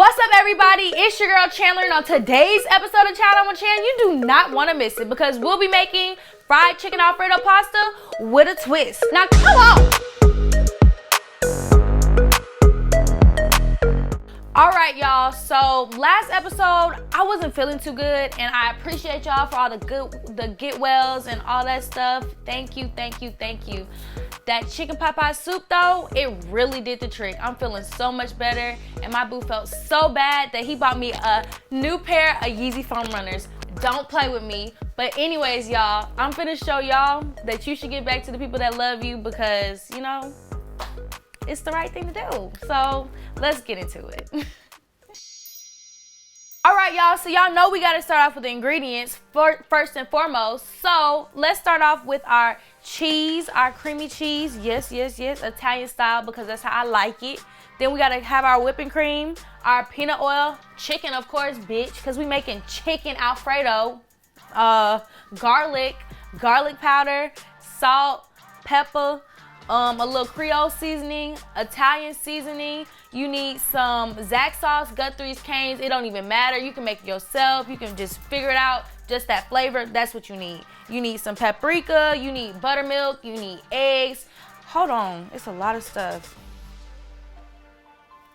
What's up, everybody? It's your girl Chandler, and on today's episode of Child on Chan, you do not want to miss it because we'll be making fried chicken Alfredo pasta with a twist. Now, come on! Alright, y'all, so last episode I wasn't feeling too good, and I appreciate y'all for all the get wells and all that stuff. Thank you. That chicken pot pie soup though, it really did the trick. I'm feeling so much better, and my boo felt so bad that he bought me a new pair of Yeezy foam runners. Don't play with me. But anyways, y'all, I'm finna show y'all that you should get back to the people that love you because, you know, it's the right thing to do. So let's get into it. All right, y'all, so y'all know we got to start off with the ingredients first and foremost. So let's start off with our cheese, our creamy cheese. Yes, Italian style because that's how I like it. Then we got to have our whipping cream, our peanut oil, chicken, of course, bitch, because we making chicken Alfredo, garlic powder, salt, pepper, a little Creole seasoning, Italian seasoning. You need some Zax sauce, Guthrie's, Cane's. It don't even matter. You can make it yourself. You can just figure it out. Just that flavor. That's what you need. You need some paprika. You need buttermilk. You need eggs. Hold on. It's a lot of stuff.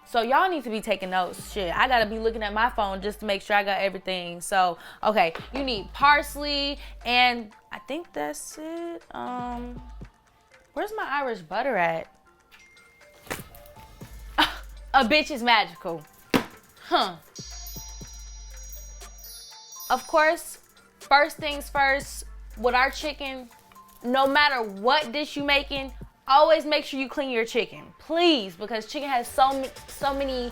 So y'all need to be taking notes. Shit, I gotta be looking at my phone just to make sure I got everything. So, okay. You need parsley. And I think that's it. Where's my Irish butter at? A bitch is magical. Of course, first things first, with our chicken, no matter what dish you making, always make sure you clean your chicken. Please, because chicken has so many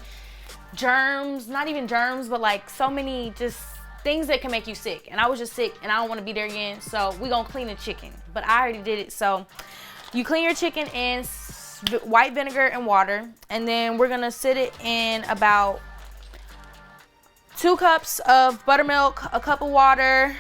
germs, not even germs, but like so many just things that can make you sick. And I was just sick and I don't want to be there again. So we gonna clean the chicken. But I already did it. So you clean your chicken in white vinegar and water, and then we're gonna sit it in about 2 cups of buttermilk, a cup of water,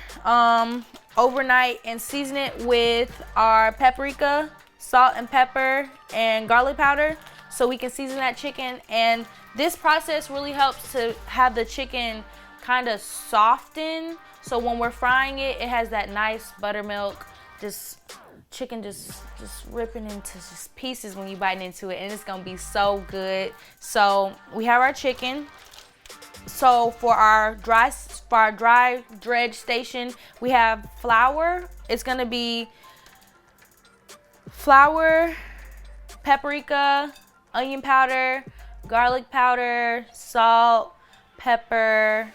overnight, and season it with our paprika, salt and pepper, and garlic powder so we can season that chicken. And this process really helps to have the chicken kind of soften, so when we're frying it, it has that nice buttermilk, chicken just ripping into just pieces when you bite into it, and it's gonna be so good. So we have our chicken. So for our dry dredge station, we have flour. It's gonna be flour, paprika, onion powder, garlic powder, salt, pepper,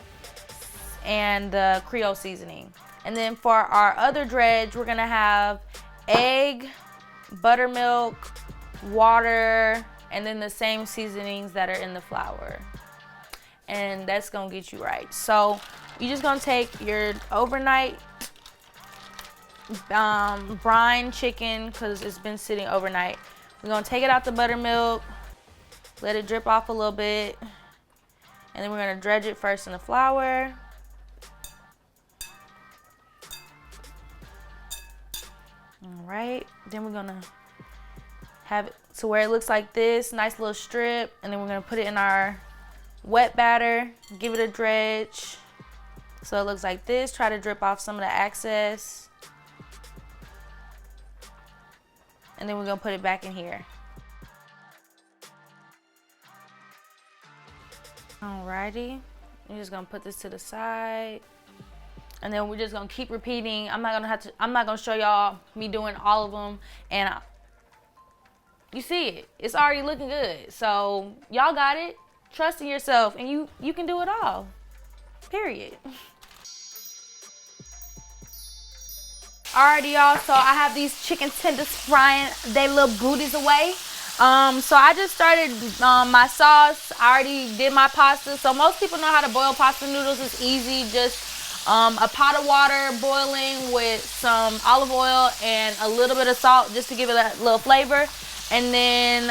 and the Creole seasoning. And then for our other dredge, we're gonna have egg, buttermilk, water, and then the same seasonings that are in the flour. And that's gonna get you right. So you're just gonna take your overnight brine chicken, because it's been sitting overnight. We're gonna take it out the buttermilk, let it drip off a little bit, and then we're gonna dredge it first in the flour. All right, then we're gonna have it to where it looks like this, nice little strip, and then we're gonna put it in our wet batter, give it a dredge so it looks like this. Try to drip off some of the excess, and then we're gonna put it back in here. Alrighty, we're just gonna put this to the side. And then we're just gonna keep repeating. I'm not gonna show y'all me doing all of them. And you see it. It's already looking good. So y'all got it. Trust in yourself, and you can do it all. Period. Alrighty, y'all. So I have these chicken tenders frying they little booties away. So I just started my sauce. I already did my pasta. So most people know how to boil pasta noodles. It's easy. Just a pot of water boiling with some olive oil and a little bit of salt just to give it a little flavor. And then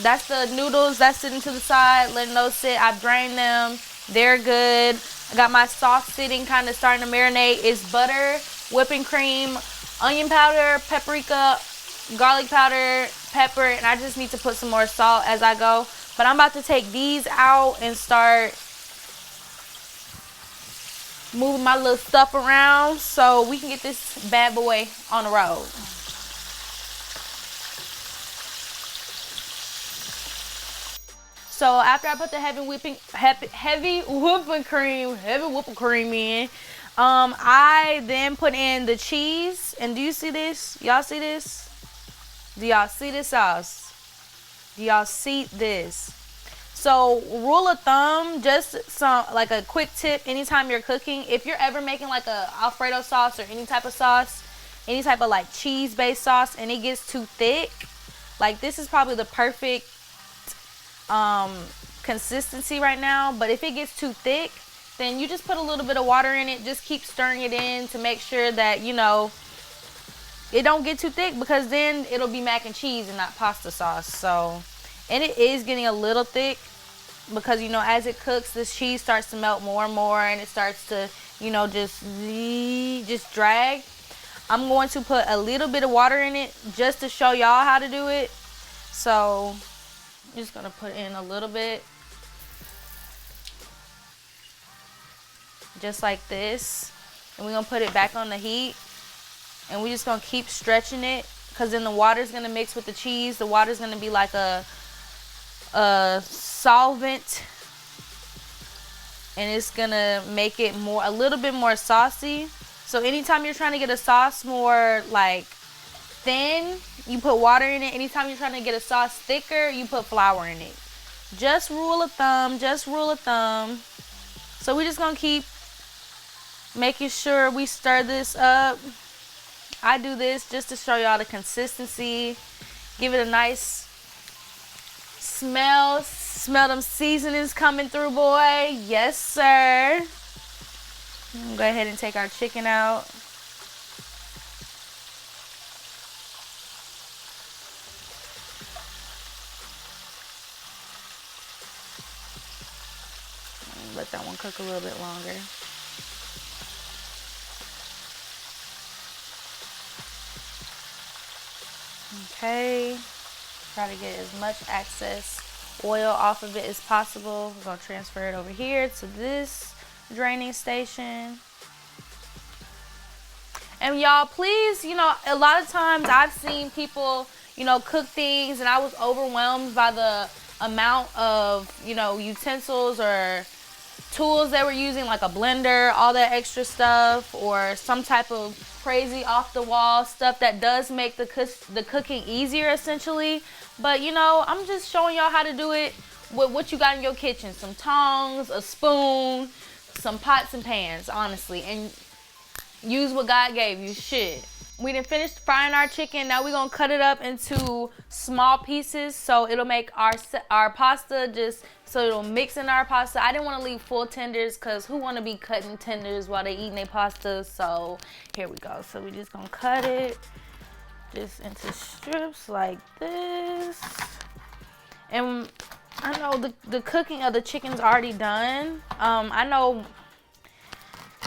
that's the noodles that's sitting to the side, letting those sit. I've drained them. They're good. I got my sauce sitting, kind of starting to marinate. It's butter, whipping cream, onion powder, paprika, garlic powder, pepper, and I just need to put some more salt as I go. But I'm about to take these out and start moving my little stuff around so we can get this bad boy on the road. So after I put the heavy whipping cream in, I then put in the cheese. And do you see this? Y'all see this? Do y'all see this sauce? Do y'all see this? So rule of thumb, just some like a quick tip anytime you're cooking, if you're ever making like a Alfredo sauce or any type of sauce, any type of like cheese based sauce, and it gets too thick, like this is probably the perfect consistency right now. But if it gets too thick, then you just put a little bit of water in it. Just keep stirring it in to make sure that, you know, it don't get too thick, because then it'll be mac and cheese and not pasta sauce. So, and it is getting a little thick because, you know, as it cooks, this cheese starts to melt more and more, and it starts to, you know, just drag. I'm going to put a little bit of water in it just to show y'all how to do it. So I'm just gonna put in a little bit, just like this, and we're gonna put it back on the heat, and we're just gonna keep stretching it, because then the water's gonna mix with the cheese. The water's gonna be like a solvent, and it's gonna make it a little bit more saucy. So anytime you're trying to get a sauce more like thin, you put water in it. Anytime you're trying to get a sauce thicker, you put flour in it. Just rule of thumb, So we're just gonna keep making sure we stir this up. I do this just to show y'all the consistency, give it a nice smell. Smell them seasonings coming through, boy. Yes, sir. Go ahead and take our chicken out. Let that one cook a little bit longer. Okay, try to get as much excess oil off of it as possible. We're gonna transfer it over here to this draining station. And y'all, please, you know, a lot of times I've seen people, you know, cook things, and I was overwhelmed by the amount of, you know, utensils or tools they were using, like a blender, all that extra stuff, or some type of crazy off the wall stuff that does make the cooking easier essentially. But you know, I'm just showing y'all how to do it with what you got in your kitchen: some tongs, a spoon, some pots and pans, honestly, and use what God gave you. Shit. We done finished frying our chicken. Now we're gonna cut it up into small pieces so it'll make our pasta, just so it'll mix in our pasta. I didn't want to leave full tenders, because who want to be cutting tenders while they eating their pasta? So here we go. So we just gonna cut it just into strips like this. And I know the cooking of the chicken's already done. I know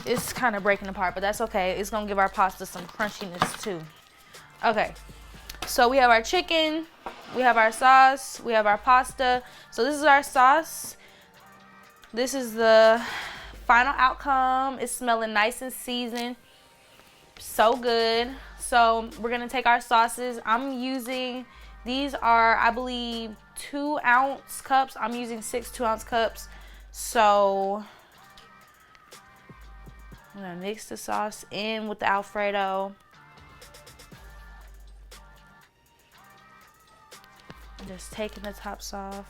it's kind of breaking apart, but that's okay. It's gonna give our pasta some crunchiness too. Okay, so we have our chicken, we have our sauce, we have our pasta. So this is our sauce. This is the final outcome. It's smelling nice and seasoned, so good. So we're gonna take our sauces. I'm using, these are, I believe, 2-ounce cups. I'm using 6 2-ounce cups. So I'm gonna mix the sauce in with the Alfredo. Just taking the tops off.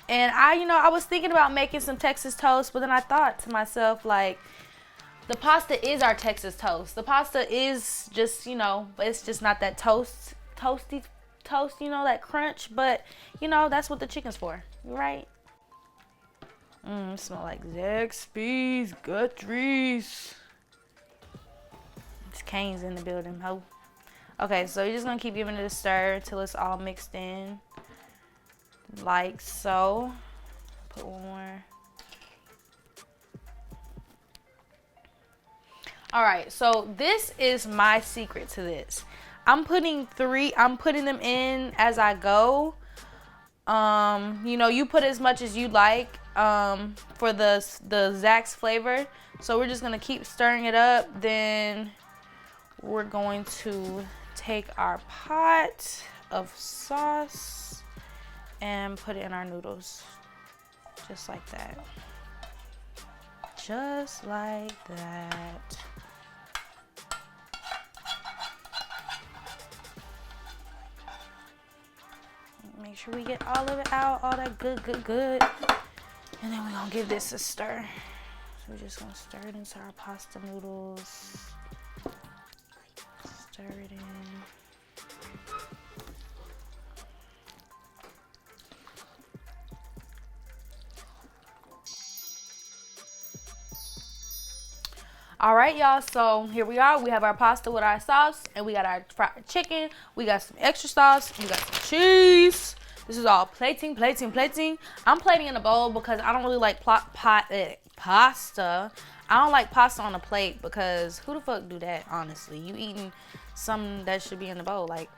And I was thinking about making some Texas toast, but then I thought to myself, like, the pasta is our Texas toast. The pasta is just, but it's just not that toasty toast, that crunch. But, that's what the chicken's for, right? It smells like Zaxby's Guthries. It's Cane's in the building, ho. Okay, so you're just gonna keep giving it a stir till it's all mixed in, like so. Put one more. All right, so this is my secret to this. I'm putting them in as I go. You know, you put as much as you like for the Zax's flavor. So we're just gonna keep stirring it up. Then we're going to take our pot of sauce and put it in our noodles. Just like that. Just like that. Make sure we get all of it out, all that good. And then we're gonna give this a stir. So we're just gonna stir it into our pasta noodles. Stir it in. All right, y'all, so here we are. We have our pasta with our sauce, and we got our fried chicken. We got some extra sauce. We got some cheese. This is all plating. I'm plating in a bowl because I don't really like pasta. I don't like pasta on a plate because who the fuck do that, honestly? You eating something that should be in the bowl, like,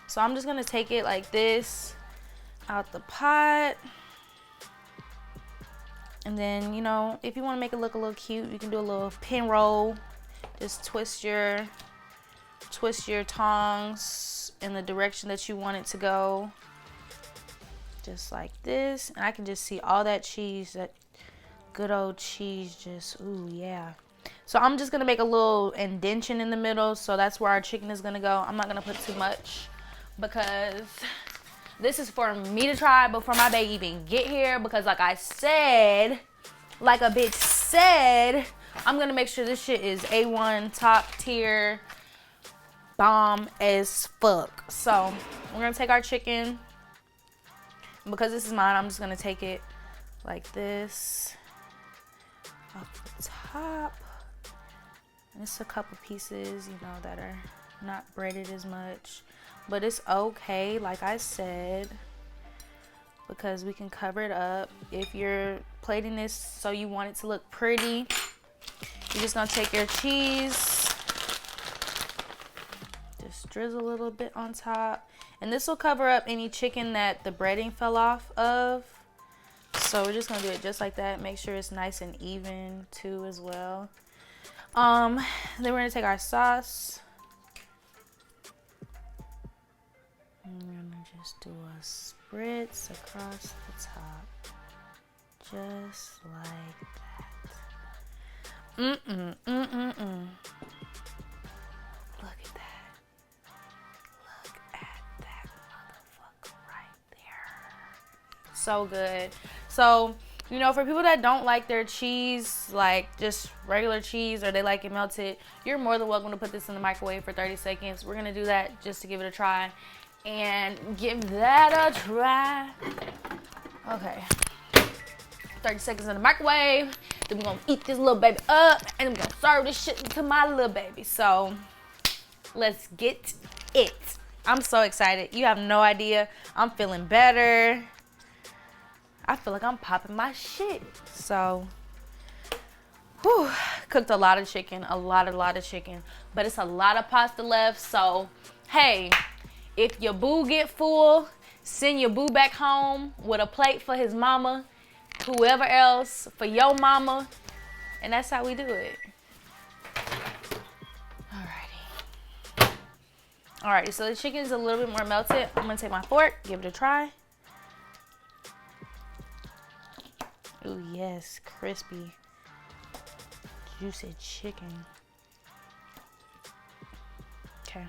So I'm just going to take it like this out the pot. And then, you know, if you want to make it look a little cute, you can do a little pin roll. Just twist your tongs in the direction that you want it to go. Just like this. And I can just see all that cheese, that good old cheese, just, ooh, yeah. So I'm just going to make a little indentation in the middle. So that's where our chicken is going to go. I'm not going to put too much because this is for me to try before my bae even get here, because like I said, like a bitch said, I'm going to make sure this shit is A1, top tier, bomb as fuck. So we're going to take our chicken. Because this is mine, I'm just going to take it like this off the top. And it's a couple pieces, you know, that are not breaded as much. But it's okay, like I said, because we can cover it up. If you're plating this so you want it to look pretty, you're just gonna take your cheese, just drizzle a little bit on top. And this will cover up any chicken that the breading fell off of. So we're just gonna do it just like that. Make sure it's nice and even too as well. Then we're gonna take our sauce. I'm gonna just do a spritz across the top, just like that. Look at that. Look at that motherfucker right there. So good. So, you know, for people that don't like their cheese, like just regular cheese, or they like it melted, you're more than welcome to put this in the microwave for 30 seconds. We're gonna do that just to give it a try. And give that a try. Okay. 30 seconds in the microwave. Then we're gonna eat this little baby up. And then we're gonna serve this shit to my little baby. So, let's get it. I'm so excited. You have no idea. I'm feeling better. I feel like I'm popping my shit. So, whew. Cooked a lot of chicken. A lot of chicken. But it's a lot of pasta left. So, hey. If your boo get full, send your boo back home with a plate for his mama, whoever else, for your mama. And that's how we do it. Alrighty, so the chicken is a little bit more melted. I'm gonna take my fork, give it a try. Ooh, yes, crispy, juicy chicken. Okay.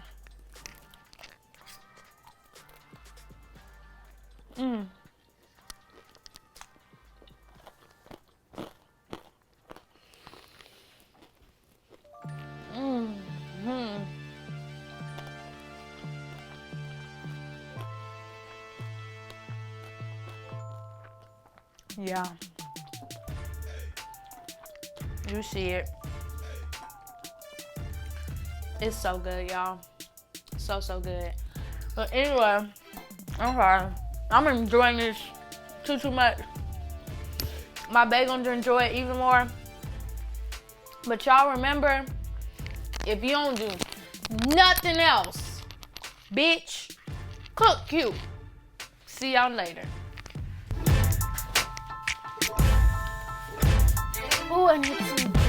Yeah. You see it. It's so good, y'all. So good. But anyway, I'm sorry. I'm enjoying this too much. My bae gonna enjoy it even more. But y'all remember, if you don't do Nothing else. Bitch, cook cute. See y'all later. Oh, I need some